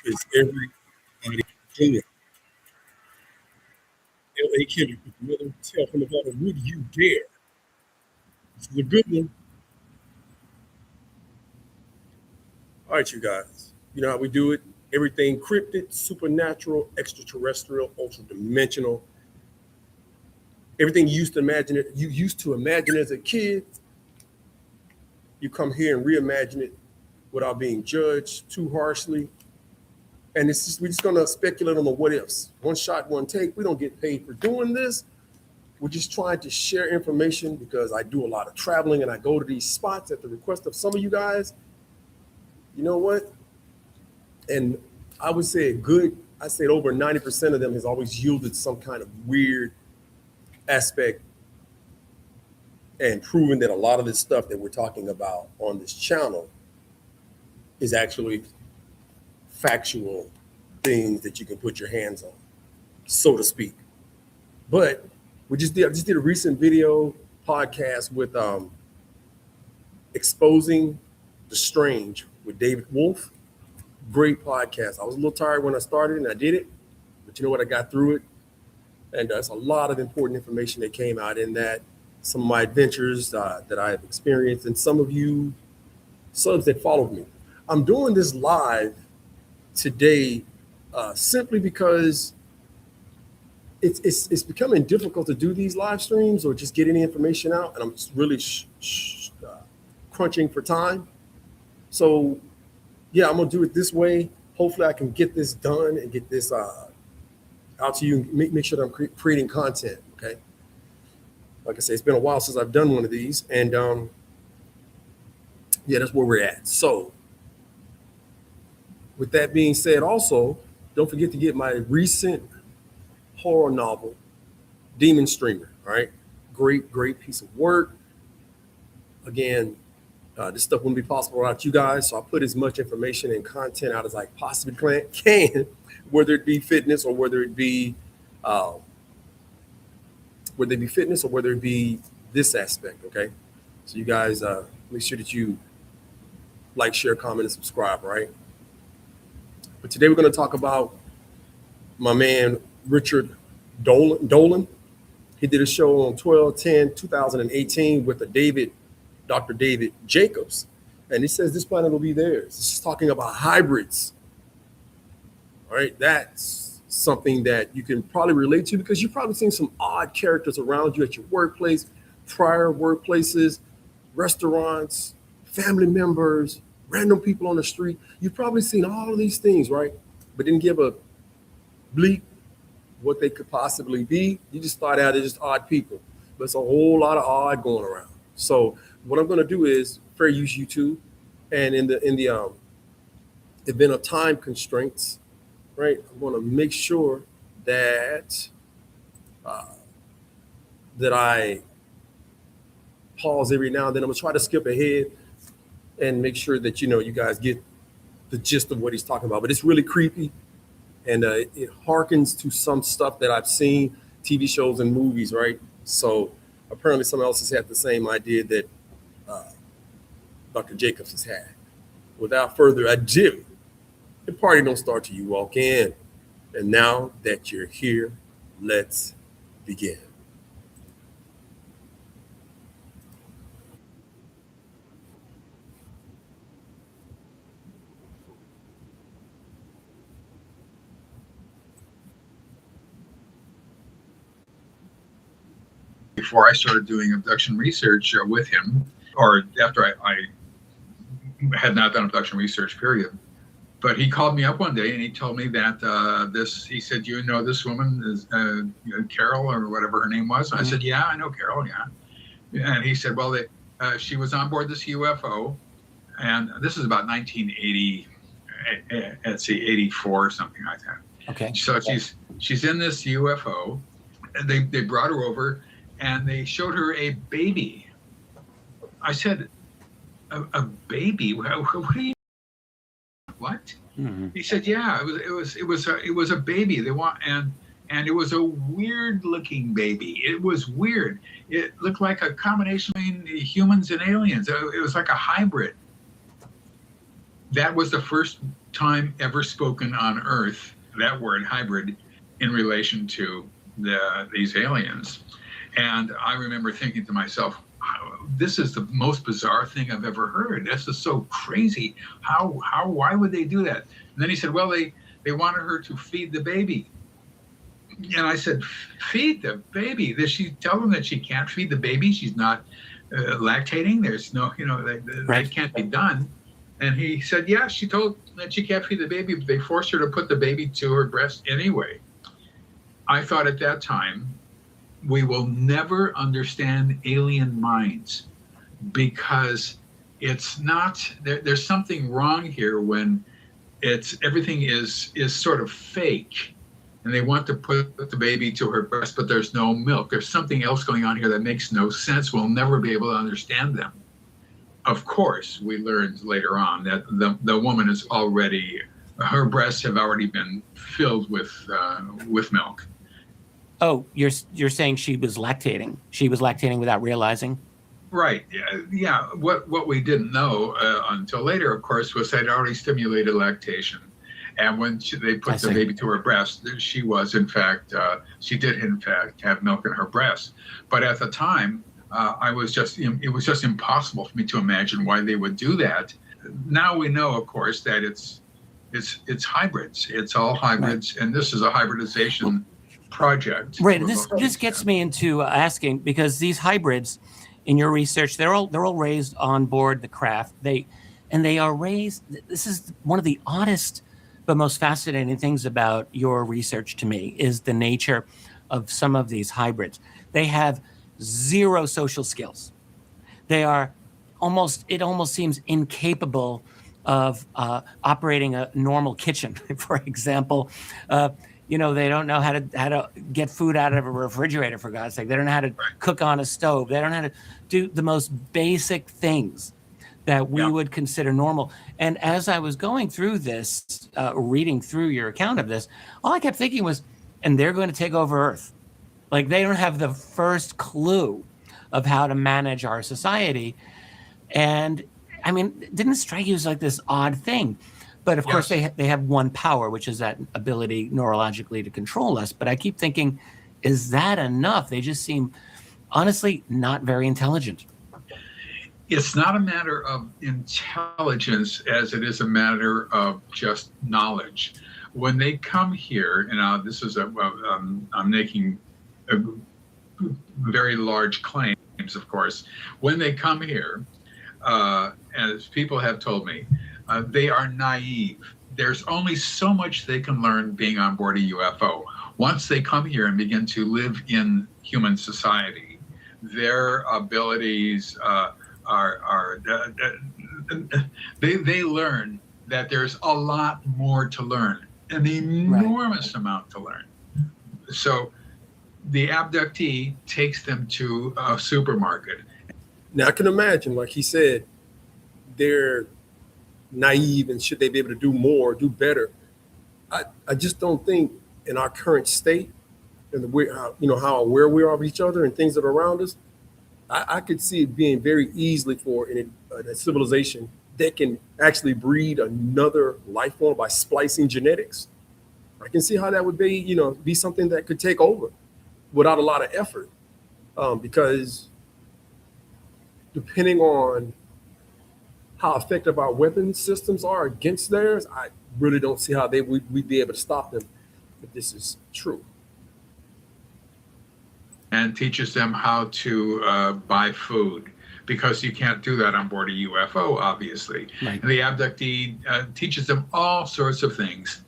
Is everybody doing? L.A. Kendrick with Miller, tell him about it. Would you dare? This is a good one. All right, you guys. You know how we do it. Everything cryptid, supernatural, extraterrestrial, ultra dimensional. Everything you used to imagine as a kid, you come here and reimagine it without being judged too harshly. And we're just gonna speculate on the what ifs. One shot, one take. We don't get paid for doing this. We're just trying to share information because I do a lot of traveling and I go to these spots at the request of some of you guys. You know what? And I would say I said over 90% of them has always yielded some kind of weird aspect and proven that a lot of this stuff that we're talking about on this channel is actually factual things that you can put your hands on, so to speak. But I just did a recent video podcast with exposing the strange with David Wolf. Great podcast. I was a little tired when I started and I did it, but you know what? I got through it. And there's a lot of important information that came out in that, some of my adventures that I have experienced, and some of you subs that followed me. I'm doing this live today simply because it's becoming difficult to do these live streams or just get any information out, and I'm just really crunching for time. So yeah, I'm gonna do it this way. Hopefully I can get this done and get this out to you and make sure that I'm creating content, okay? Like I say, it's been a while since I've done one of these, and yeah, that's where we're at. So with that being said, also, don't forget to get my recent horror novel, Demon Streamer, all right? Great piece of work. Again, this stuff wouldn't be possible without you guys, so I put as much information and content out as I possibly can, whether it be fitness or whether it be this aspect, okay? So you guys make sure that you like, share, comment, and subscribe, right? But today we're going to talk about my man Richard Dolan. He did a show on 12/10/2018 with Dr. David Jacobs, and he says this planet will be theirs. This is talking about hybrids. All right, that's something that you can probably relate to because you've probably seen some odd characters around you at your workplace, prior workplaces, restaurants, family members, random people on the street. You've probably seen all of these things, right? But didn't give a bleep what they could possibly be. You just thought out they're just odd people. But it's a whole lot of odd going around. So what I'm going to do is fair use YouTube, and in the event of time constraints, right? I'm going to make sure that that I pause every now and then. I'm going to try to skip ahead and make sure that you guys get the gist of what he's talking about. But it's really creepy, and it harkens to some stuff that I've seen, TV shows and movies, right? So apparently someone else has had the same idea that Dr. Jacobs has had. Without further ado, the party don't start till you walk in. And now that you're here, let's begin. Before I started doing abduction research with him, or after I had not done abduction research, period. But he called me up one day and he told me that he said, you know, this woman is Carol or whatever her name was. And I said, yeah, I know Carol, yeah. And he said, well, she was on board this UFO, and this is about 1980, let's see, 84 or something like that. Okay. So she's in this UFO. They brought her over and they showed her a baby. I said, a baby? What do you? What? Mm-hmm. He said, yeah, it was a baby. And it was a weird looking baby. It was weird. It looked like a combination between humans and aliens. It was like a hybrid. that was the first time ever spoken on Earth, that word hybrid, in relation to these aliens. And I remember thinking to myself, this is the most bizarre thing I've ever heard. This is so crazy. Why would they do that? And then he said, well, they wanted her to feed the baby. And I said, feed the baby? Does she tell them that she can't feed the baby? She's not lactating? There's no, that can't be done. And he said, yeah, she told that she can't feed the baby, but they forced her to put the baby to her breast anyway. I thought at that time, we will never understand alien minds, because it's not, there's something wrong here when everything is sort of fake, and they want to put the baby to her breast, but there's no milk. There's something else going on here that makes no sense. We'll never be able to understand them. Of course, we learned later on that the woman is already, her breasts have already been filled with milk. Oh, you're saying she was lactating? She was lactating without realizing? Right. Yeah. What we didn't know until later, of course, was that it already stimulated lactation. And when they put the baby to her breast, she was, in fact, she did, in fact, have milk in her breast. But at the time, it was just impossible for me to imagine why they would do that. Now we know, of course, that it's hybrids. It's all hybrids. Right. And this is a hybridization project. Right. And this gets me into asking, because these hybrids, in your research, they're all raised on board the craft. They are raised. This is one of the oddest but most fascinating things about your research to me, is the nature of some of these hybrids. They have zero social skills. They are it almost seems incapable of operating a normal kitchen, for example. They don't know how to get food out of a refrigerator, for God's sake. They don't know how to cook on a stove. They don't know how to do the most basic things that we would consider normal. And as I was going through this, reading through your account of this, all I kept thinking was, and they're going to take over Earth. Like, they don't have the first clue of how to manage our society. And I mean, didn't it strike you as like this odd thing? But of course, they have one power, which is that ability neurologically to control us. But I keep thinking, is that enough? They just seem, honestly, not very intelligent. It's not a matter of intelligence as it is a matter of just knowledge. When they come here, and this is I'm making very large claims, of course. When they come here, as people have told me, they are naive. There's only so much they can learn being on board a UFO. Once they come here and begin to live in human society, their abilities they learn that there's a lot more to learn, an enormous amount to learn. So the abductee takes them to a supermarket. Now I can imagine, like he said, they're naive, and should they be able to do more, do better? I just don't think in our current state and the way, how aware we are of each other and things that are around us, I could see it being very easily for a civilization that can actually breed another life form by splicing genetics. I can see how that would be something that could take over without a lot of effort, because depending on how effective our weapon systems are against theirs, I really don't see how we'd be able to stop them if this is true. And teaches them how to buy food, because you can't do that on board a UFO, obviously. Right. And the abductee teaches them all sorts of things.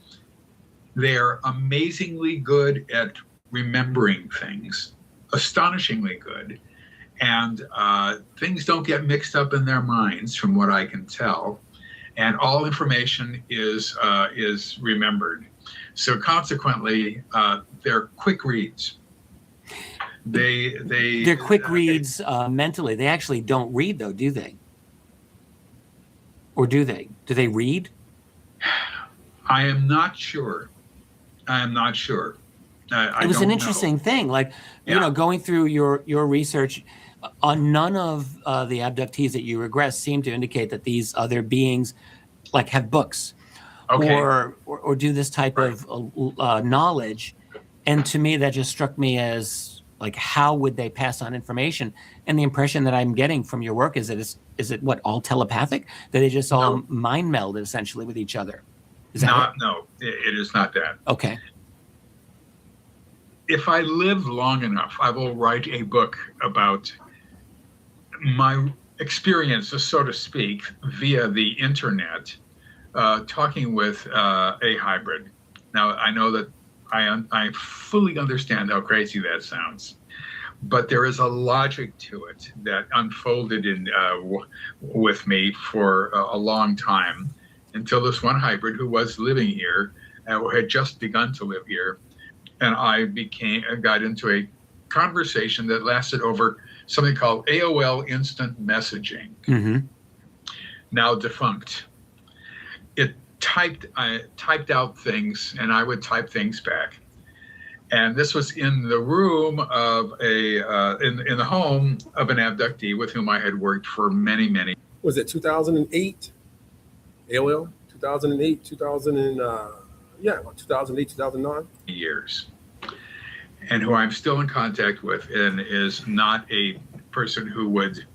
They're amazingly good at remembering things, astonishingly good. And things don't get mixed up in their minds, from what I can tell. And all information is remembered. So consequently, they're quick reads. They're quick reads mentally. They actually don't read, though, do they? Or do they? Do they read? I am not sure. It was an interesting thing. Like, going through your research, on none of the abductees that you regress seem to indicate that these other beings like have books Okay. or do this type of knowledge. And to me, that just struck me as like, how would they pass on information? And the impression that I'm getting from your work is that is it what, all telepathic? That they just all mind meld essentially with each other? Is that it? No, it is not that. Okay. If I live long enough, I will write a book about my experiences, so to speak, via the internet, talking with a hybrid. Now, I know that I fully understand how crazy that sounds, but there is a logic to it that unfolded with me for a long time, until this one hybrid who was living here, had just begun to live here, and I got into a conversation that lasted over something called AOL Instant Messaging, now defunct. I typed out things, and I would type things back. And this was in the room of in the home of an abductee with whom I had worked for many. Was it 2008? AOL? 2008, 2008, 2009? Years, and who I'm still in contact with, and is not a person who would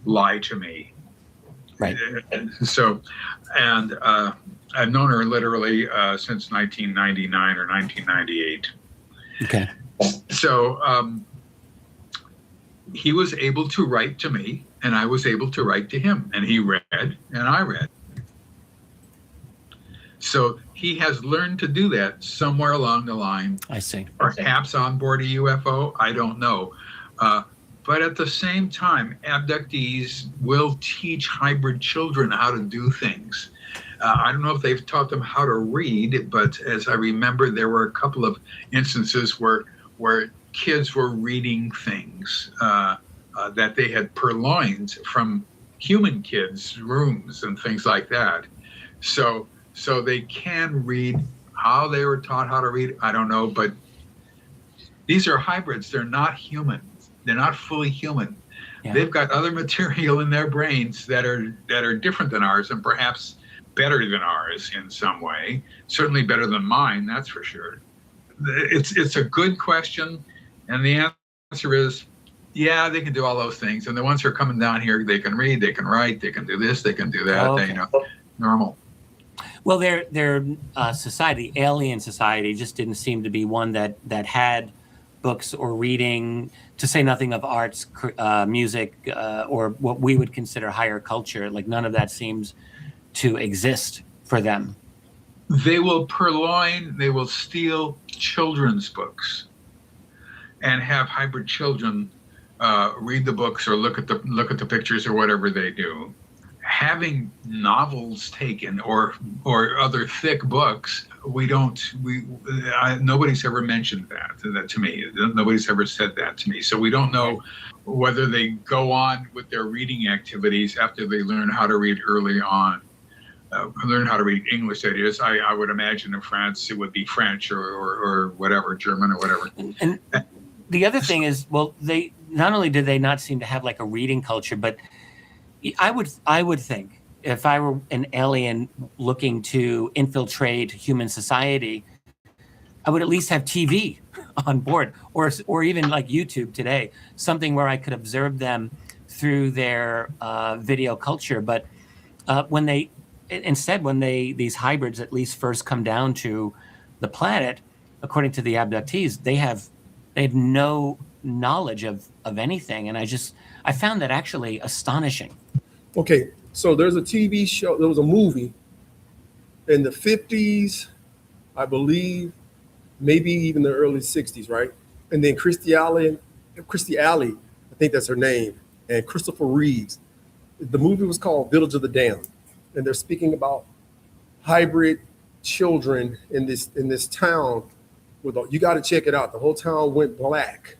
lie to me. Right. So, and I've known her literally since 1999 or 1998. Okay. So he was able to write to me, and I was able to write to him, and he read, and I read. So he has learned to do that somewhere along the line. I see. Perhaps on board a UFO, I don't know. But at the same time, abductees will teach hybrid children how to do things. I don't know if they've taught them how to read, but as I remember, there were a couple of instances where kids were reading things that they had purloined from human kids' rooms and things like that. So they can read. How they were taught how to read, I don't know, but these are hybrids. They're not human. They're not fully human. Yeah. They've got other material in their brains that are different than ours, and perhaps better than ours in some way. Certainly better than mine, that's for sure. It's a good question, and the answer is, yeah, they can do all those things. And the ones who are coming down here, they can read, they can write, they can do this, they can do that. Okay. Normal. Well, their society, alien society, just didn't seem to be one that had books or reading, to say nothing of arts, music, or what we would consider higher culture. Like, none of that seems to exist for them. They will purloin, they will steal children's books and have hybrid children read the books or look at the pictures or whatever they do. Having novels taken or other thick books, nobody's ever mentioned that to me. Nobody's ever said that to me. So we don't know whether they go on with their reading activities after they learn how to read early on. Learn how to read English, that is. I would imagine in France it would be French or whatever, German or whatever. And the other thing is, well, they not only did they not seem to have like a reading culture, but I would think, if I were an alien looking to infiltrate human society, I would at least have TV on board, or even like YouTube today, something where I could observe them through their video culture. But when these hybrids at least first come down to the planet, according to the abductees, they have no knowledge of anything, and I found that actually astonishing. Okay, so there's a TV show, there was a movie in the 50s, I believe, maybe even the early 60s, right? And then Christy Alley, I think that's her name, and Christopher Reeves. The movie was called Village of the Damned, and they're speaking about hybrid children in this town. You got to check it out. The whole town went black.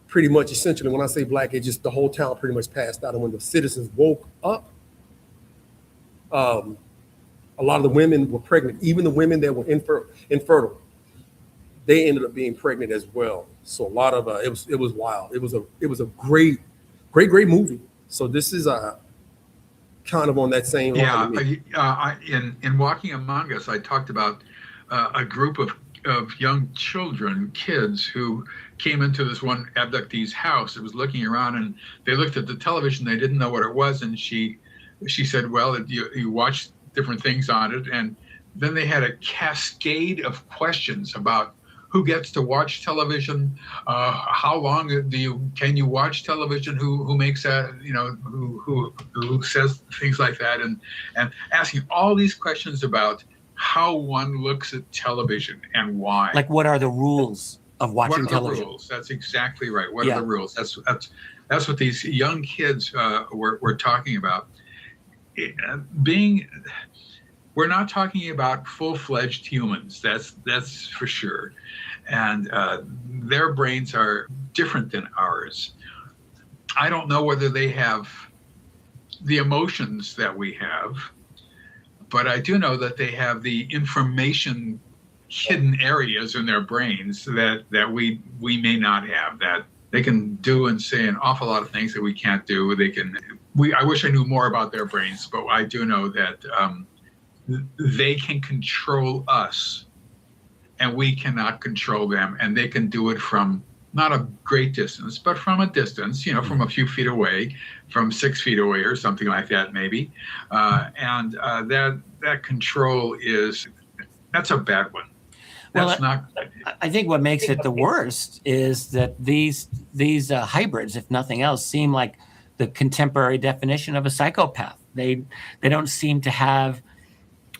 Pretty much, essentially, when I say black, it's just the whole town pretty much passed out. And when the citizens woke up, a lot of the women were pregnant. Even the women that were infertile, they ended up being pregnant as well. So a lot of it was wild. It was a great movie. So this is kind of on that same line. Yeah, to me. in Walking Among Us, I talked about a group of young children, kids who came into this one abductee's house. It was looking around, and they looked at the television. They didn't know what it was, and she said, "Well, you watch different things on it," and then they had a cascade of questions about who gets to watch television, how long can you watch television, who makes that, who says things like that, and asking all these questions about how one looks at television and why. Like, what are the rules of watching What are television? the rules? That's exactly right. What Yeah. are the rules? That's what these young kids were talking about. We're not talking about full-fledged humans. That's for sure. And their brains are different than ours. I don't know whether they have the emotions that we have, but I do know that they have the information hidden areas in their brains that we may not have, that they can do and say an awful lot of things that we can't do. I wish I knew more about their brains, but I do know that they can control us and we cannot control them, and they can do it from not a great distance, but from a distance, from a few feet away, from 6 feet away or something like that, maybe. And that control that's a bad one. That's Well, I think what makes it the worst is that these hybrids, if nothing else, seem like the contemporary definition of a psychopath. They don't seem to have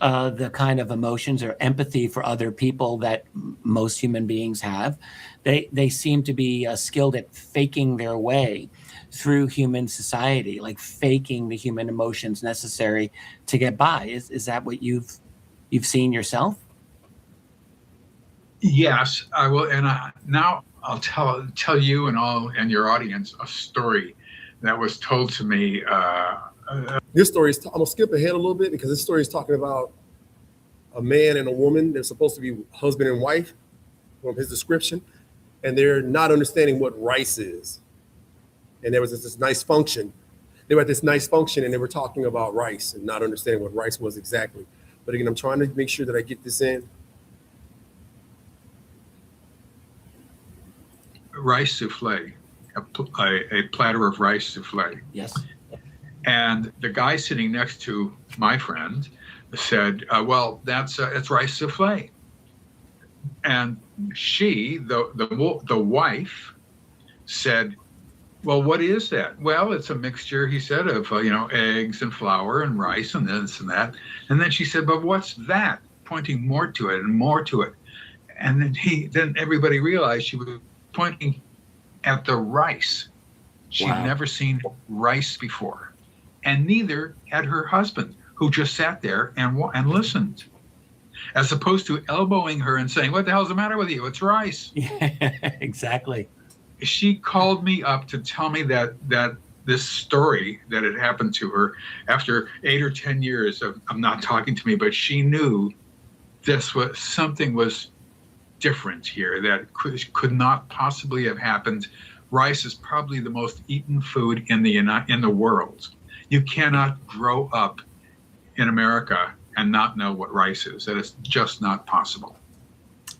the kind of emotions or empathy for other people that most human beings have. They seem to be skilled at faking their way through human society, like faking the human emotions necessary to get by. Is that what you've seen yourself? Yes, I will. And now I'll tell you and your audience a story that was told to me. This story is, I'm gonna skip ahead a little bit because this story is talking about a man and a woman. They're supposed to be husband and wife from his description, and they're not understanding what rice is. And there was this nice function. They were at this nice function and they were talking about rice and not understanding what rice was exactly. But again, I'm trying to make sure that I get this in. Rice souffle, a platter of rice souffle. Yes. And the guy sitting next to my friend said, "Well, that's rice souffle." And she, the wife, said, "Well, what is that?" "Well, it's a mixture," he said, "of eggs and flour and rice and this and that." And then she said, "But what's that?" Pointing more to it and more to it. And then everybody realized she was pointing at the rice. She'd Wow. never seen rice before, and neither had her husband, who just sat there and listened, as opposed to elbowing her and saying, "What the hell's the matter with you? It's rice." Yeah, exactly. She called me up to tell me that this story that had happened to her after 8 or 10 years of not talking to me, but she knew something was different here, that could not possibly have happened. Rice is probably the most eaten food in the world. You cannot grow up in America and not know what rice is. That is just not possible.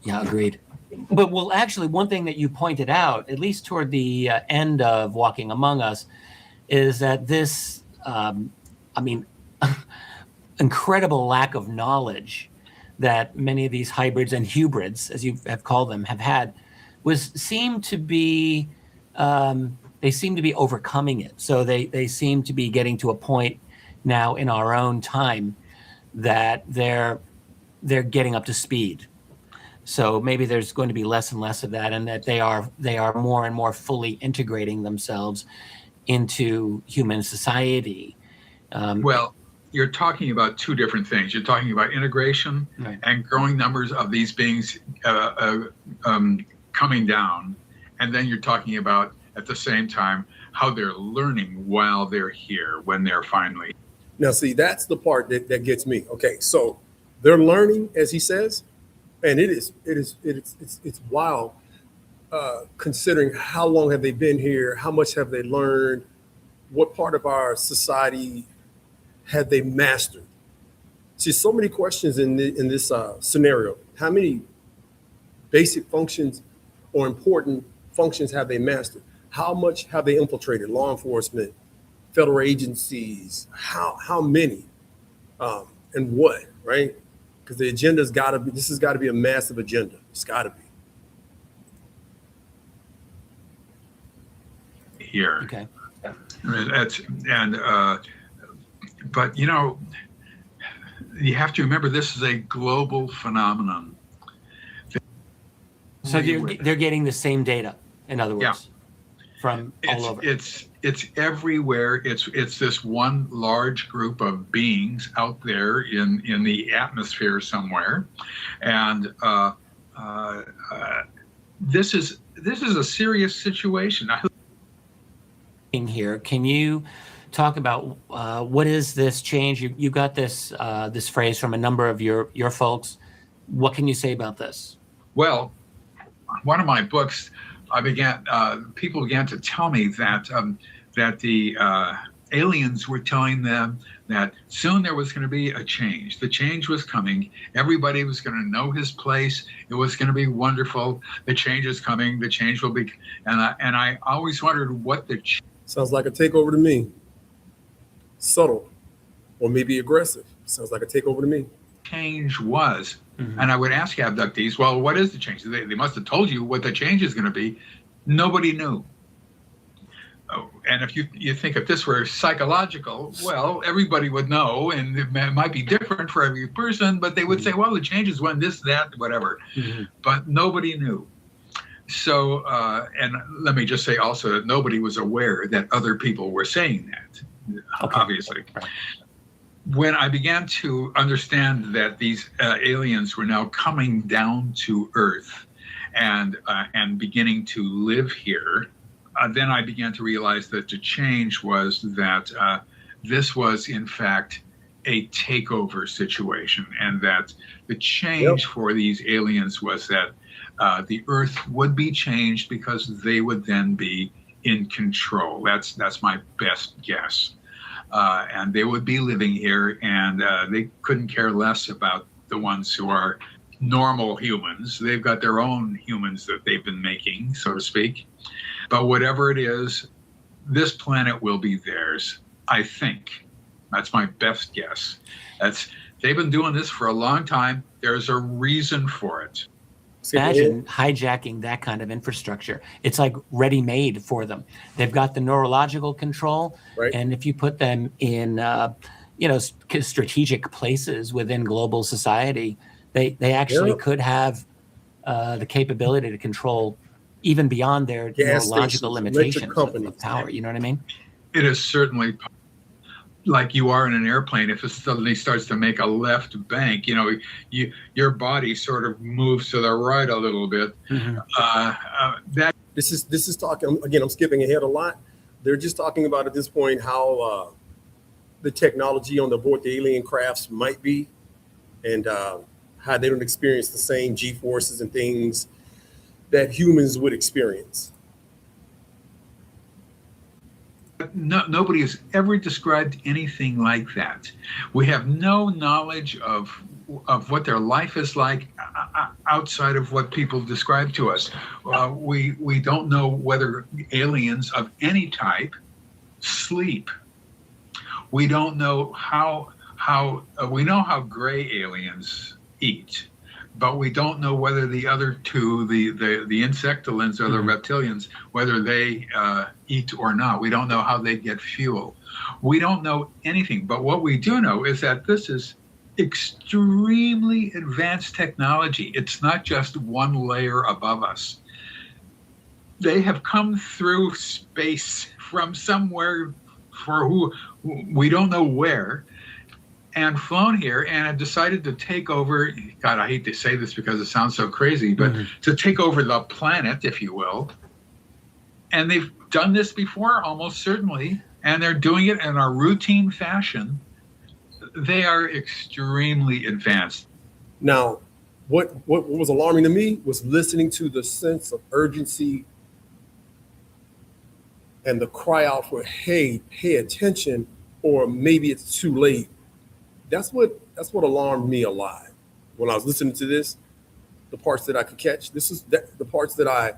Yeah, agreed. But well, actually, one thing that you pointed out, at least toward the end of Walking Among Us, is that this, incredible lack of knowledge that many of these hybrids and hubrids, as you have called them, have had, seem to be overcoming it. So they seem to be getting to a point now in our own time that they're getting up to speed. So maybe there's going to be less and less of that, and that they are more and more fully integrating themselves into human society. Well, you're talking about two different things. You're talking about integration, Right. and growing numbers of these beings coming down. And then you're talking about, at the same time, how they're learning while they're here, when they're finally. Now, see, that's the part that gets me. Okay, so they're learning, as he says, and it's wild, considering how long have they been here, how much have they learned, what part of our society have they mastered? See, so many questions in this scenario. How many basic functions or important functions have they mastered? How much have they infiltrated law enforcement, federal agencies? How many, and what? Right? Because the agenda's got to be. This has got to be a massive agenda. It's got to be. Here. Okay. But you know, you have to remember this is a global phenomenon. So they're getting the same data, in other words, from all over. It's everywhere. It's this one large group of beings out there in the atmosphere somewhere, and this is a serious situation. Here, can you talk about what is this change? You got this this phrase from a number of your folks. What can you say about this? Well, one of my books, people began to tell me that the aliens were telling them that soon there was going to be a change. The change was coming. Everybody was going to know his place. It was going to be wonderful. The change is coming. The change will be. And I always wondered what the Sounds like a takeover to me. Subtle, or maybe aggressive. Sounds like a takeover to me. change was. And I would ask abductees, well, what is the change? They must have told you what the change is going to be. Nobody knew. Oh, and if you think if this were psychological, well, everybody would know, and it might be different for every person, but they would say, well, the change is when this, that, whatever. But nobody knew. So, and let me just say also that nobody was aware that other people were saying that, obviously. When I began to understand that these aliens were now coming down to Earth and beginning to live here, then I began to realize that the change was that this was, in fact, a takeover situation, and that the change for these aliens was that the Earth would be changed because they would then be in control. That's my best guess. And they would be living here, and they couldn't care less about the ones who are normal humans. They've got their own humans that they've been making, so to speak. But whatever it is, this planet will be theirs, I think. That's my best guess. They've been doing this for a long time. There's a reason for it. Imagine hijacking that kind of infrastructure. It's like ready-made for them. They've got the neurological control, and if you put them in, strategic places within global society, they actually could have the capability to control even beyond their neurological limitations of power. You know what I mean? It is certainly like you are in an airplane. If it suddenly starts to make a left bank, your body sort of moves to the right a little bit. This is talking again. I'm skipping ahead a lot. They're just talking about at this point how the technology on board the alien crafts might be, and how they don't experience the same G-forces and things that humans would experience. Nobody has ever described anything like that. We have no knowledge of what their life is like outside of what people describe to us. We don't know whether aliens of any type sleep. We don't know how we know how gray aliens eat, but we don't know whether the other two, the insectolins or the reptilians, whether they eat or not. We don't know how they get fuel. We don't know anything. But what we do know is that this is extremely advanced technology. It's not just one layer above us. They have come through space from somewhere we don't know where, and flown here and have decided to take over. God, I hate to say this because it sounds so crazy, but to take over the planet, if you will. And they've done this before, almost certainly, and they're doing it in a routine fashion. They are extremely advanced. Now, what was alarming to me was listening to the sense of urgency and the cry out for, hey, pay attention or maybe it's too late. That's what alarmed me a lot when I was listening to this. The parts that I could catch, the parts that I,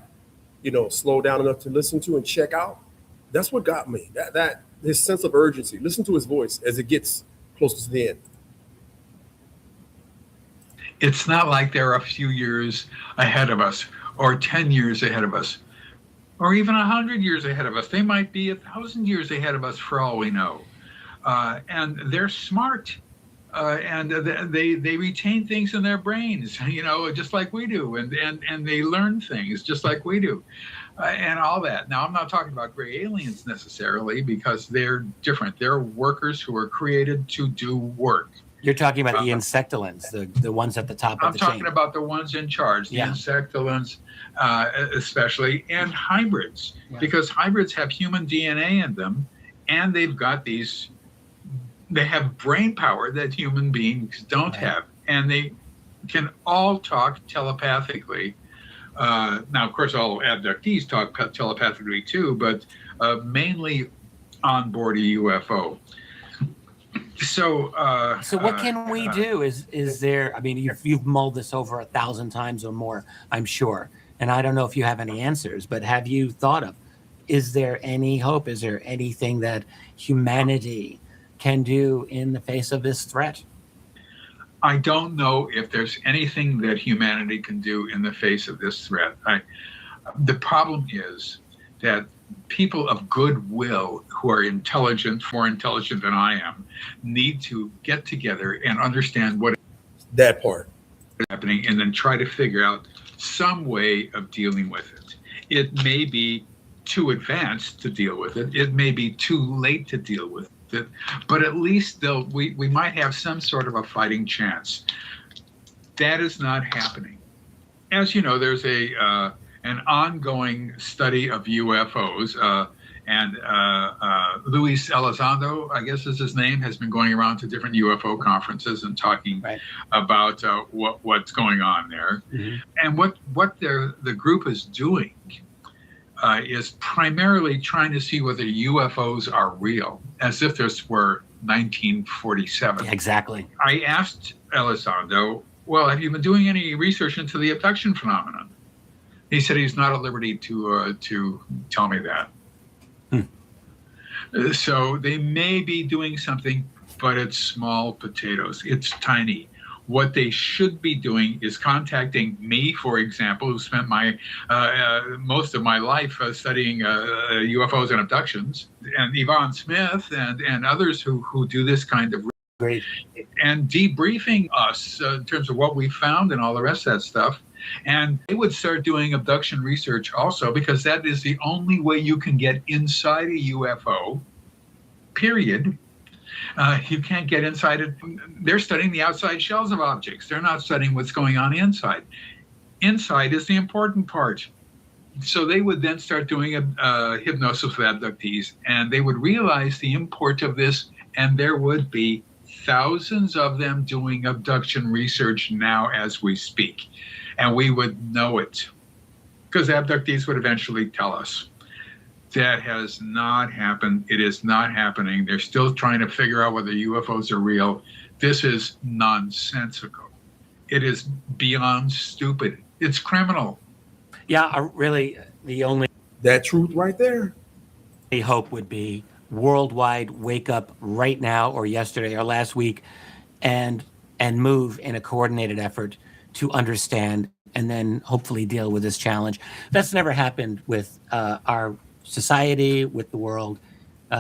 slow down enough to listen to and check out. That's what got me. That his sense of urgency. Listen to his voice as it gets closer to the end. It's not like they're a few years ahead of us, or 10 years ahead of us, or even 100 years ahead of us. They might be 1,000 years ahead of us for all we know. And they're smart. And they retain things in their brains, just like we do, and they learn things just like we do, and all that. Now, I'm not talking about gray aliens necessarily, because they're different. They're workers who are created to do work. You're talking about the insectolins, the ones at the top of the chain. I'm talking about the ones in charge, the insectolins, especially, and hybrids, because hybrids have human DNA in them, and they've got they have brain power that human beings don't have, and they can all talk telepathically. Now, of course, all abductees talk telepathically too, but mainly on board a UFO. So what can we do? Is there? I mean, you've mulled this over 1,000 times or more, I'm sure, and I don't know if you have any answers, but have you thought of? Is there any hope? Is there anything that humanity can do in the face of this threat? I don't know if there's anything that humanity can do in the face of this threat. The problem is that people of goodwill who are intelligent, more intelligent than I am, need to get together and understand what That part. is happening, and then try to figure out some way of dealing with it. It may be too advanced to deal with it. It may be too late to deal with it, but at least we might have some sort of a fighting chance. That is not happening. As you know, there's an ongoing study of UFOs, and Luis Elizondo, I guess is his name, has been going around to different UFO conferences and talking about what's going on there. Mm-hmm. And what the group is doing is primarily trying to see whether UFOs are real, as if this were 1947. Exactly. I asked Elizondo, well, have you been doing any research into the abduction phenomenon? He said he's not at liberty to tell me that. So they may be doing something, but it's small potatoes. It's tiny. What they should be doing is contacting me, for example, who spent my most of my life studying UFOs and abductions, and Yvonne Smith and others who do this kind of great and debriefing us in terms of what we found and all the rest of that stuff. And they would start doing abduction research also, because that is the only way you can get inside a UFO, period. You can't get inside it. They're studying the outside shells of objects. They're not studying what's going on inside. Inside is the important part. So they would then start doing hypnosis with abductees, and they would realize the import of this, and there would be thousands of them doing abduction research now as we speak. And we would know it, because abductees would eventually tell us. That has not happened. It is not happening. They're still trying to figure out whether UFOs are real. This is nonsensical. It is beyond stupid. It's criminal. Yeah, really, the only That truth right there. hope would be worldwide wake up right now or yesterday or last week and move in a coordinated effort to understand and then hopefully deal with this challenge. That's never happened with our society, with the world.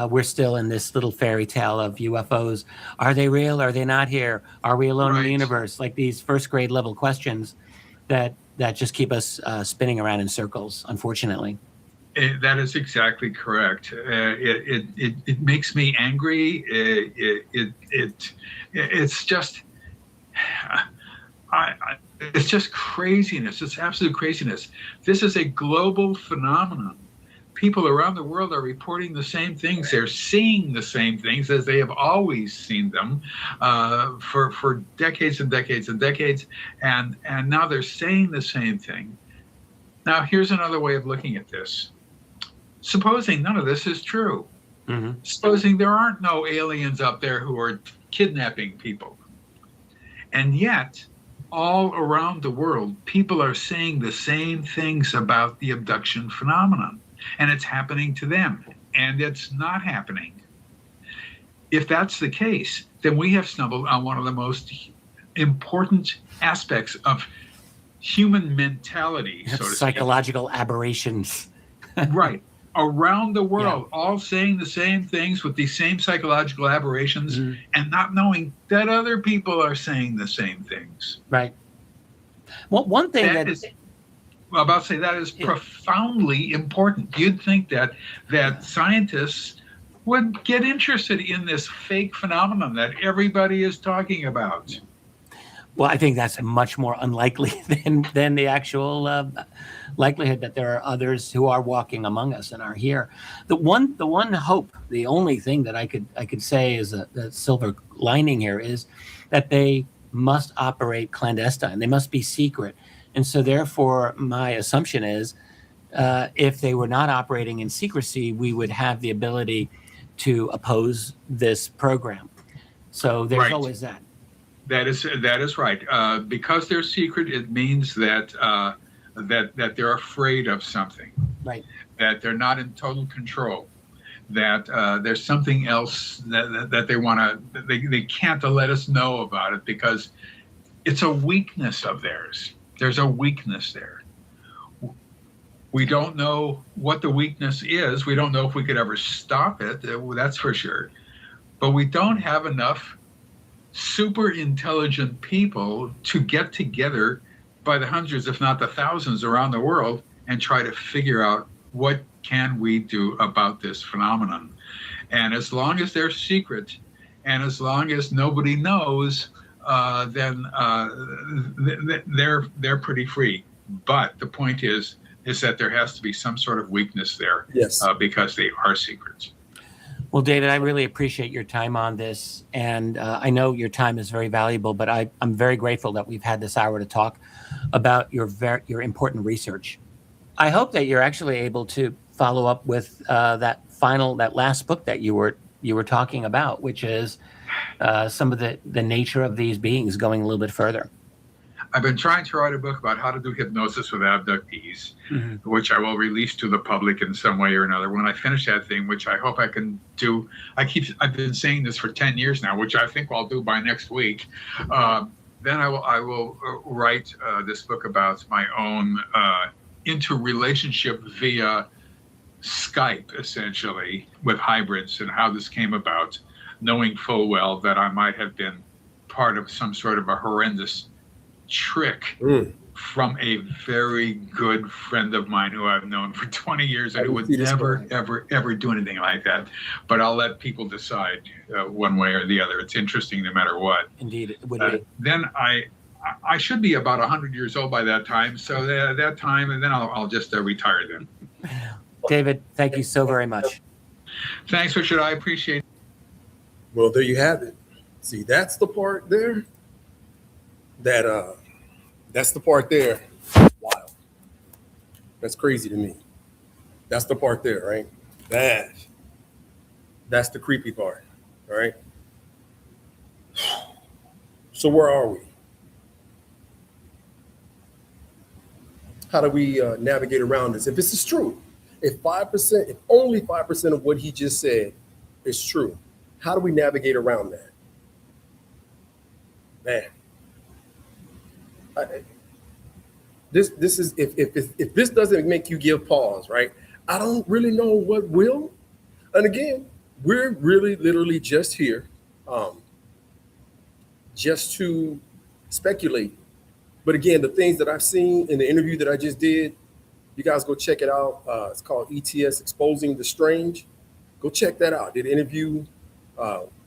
We're still in this little fairy tale of UFOs. Are they real? Are they not here? Are we alone in the universe? Like these first grade level questions that just keep us spinning around in circles, unfortunately. That is exactly correct. It makes me angry. It's just, it's just craziness. It's absolute craziness. This is a global phenomenon. People around the world are reporting the same things. They're seeing the same things as they have always seen them for decades and decades and decades. And now they're saying the same thing. Now, here's another way of looking at this. Supposing none of this is true. Hmm. Supposing there aren't no aliens up there who are kidnapping people. And yet, all around the world, people are saying the same things about the abduction phenomenon. And it's happening to them. And it's not happening. If that's the case, then we have stumbled on one of the most important aspects of human mentality, so to speak. Psychological aberrations. Right. Around the world, all saying the same things with these same psychological aberrations and not knowing that other people are saying the same things. Right. Well, one thing that is, well, about to say that is profoundly important. You'd think that scientists would get interested in this fake phenomenon that everybody is talking about. Well, I think that's much more unlikely than the actual likelihood that there are others who are walking among us and are here. The one hope, the only thing that I could say is a silver lining here is that they must operate clandestine. They must be secret, and so therefore, my assumption is, if they were not operating in secrecy, we would have the ability to oppose this program. So there's always that. That is right. Because they're secret, it means that that they're afraid of something. Right. That they're not in total control. That there's something else that they want to. They can't let us know about it because it's a weakness of theirs. There's a weakness there. We don't know what the weakness is. We don't know if we could ever stop it. That's for sure. But we don't have enough super intelligent people to get together by the hundreds, if not the thousands around the world and try to figure out what can we do about this phenomenon. And as long as they're secret and as long as nobody knows, then they're pretty free. But the point is that there has to be some sort of weakness there. Yes. Because they are secrets. Well, David, I really appreciate your time on this. And I know your time is very valuable, but I'm very grateful that we've had this hour to talk about your important research. I hope that you're actually able to follow up with that last book that you were talking about, which is some of the nature of these beings going a little bit further. I've been trying to write a book about how to do hypnosis with abductees, which I will release to the public in some way or another. When I finish that thing, which I hope I can do, I've been saying this for 10 years now, which I think I'll do by next week. Then I will write this book about my own interrelationship via Skype, essentially, with hybrids and how this came about, knowing full well that I might have been part of some sort of a horrendous trick from a very good friend of mine who I've known for 20 years and who would never, ever do anything like that. But I'll let people decide one way or the other. It's interesting no matter what. Indeed, it would be. Then I should be about 100 years old by that time. So that time, and then I'll just retire then. David, thank you so very much. Thanks, Richard. I appreciate it. Well, there you have it. See, that's the part there. That's the part there. Wow. That's crazy to me. That's the part there, right? That's the creepy part, all right? So where are we? How do we navigate around this? If this is true, if only 5% of what he just said is true, how do we navigate around that? Man. This is if this doesn't make you give pause, right? I don't really know what will. And again, we're really literally just here, just to speculate. But again, the things that I've seen in the interview that I just did, you guys go check it out. It's called ETS Exposing the Strange. Go check that out. Did an interview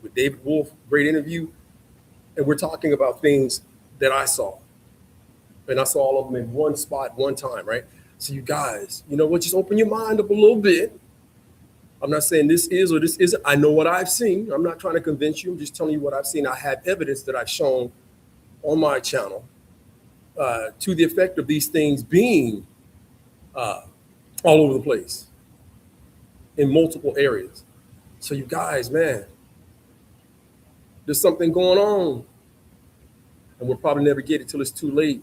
with David Wolf, great interview, and we're talking about things that I saw. And I saw all of them in one spot, one time, right? So you guys, you know what? Just open your mind up a little bit. I'm not saying this is or this isn't. I know what I've seen. I'm not trying to convince you. I'm just telling you what I've seen. I have evidence that I've shown on my channel to the effect of these things being all over the place in multiple areas. So you guys, man, there's something going on, and we'll probably never get it till it's too late.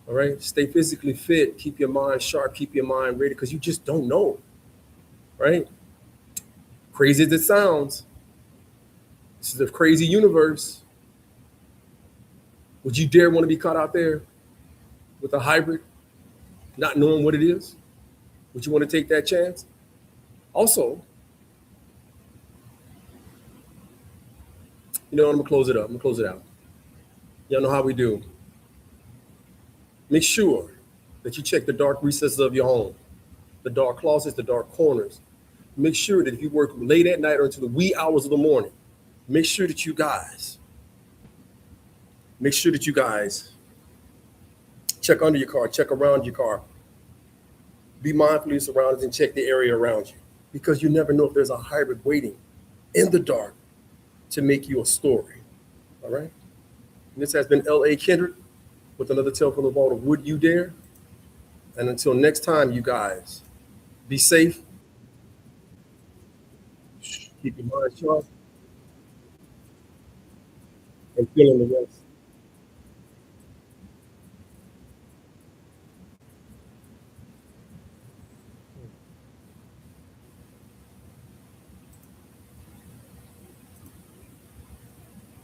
All right. Stay physically fit. Keep your mind sharp. Keep your mind ready, because you just don't know. Right. Crazy as it sounds, this is a crazy universe. Would you dare want to be caught out there with a hybrid, not knowing what it is? Would you want to take that chance? Also, I'm gonna close it up. I'm gonna close it out. Y'all know how we do. Make sure that you check the dark recesses of your home, the dark closets, the dark corners. Make sure that if you work late at night or into the wee hours of the morning, make sure that you guys check under your car, check around your car. Be mindful of your surroundings and check the area around you, because you never know if there's a hybrid waiting in the dark to make you a story. All right. And this has been L.A. Kendrick with another tale from the vault of Would You Dare? And until next time, you guys, be safe. Keep your mind sharp and feeling the rest.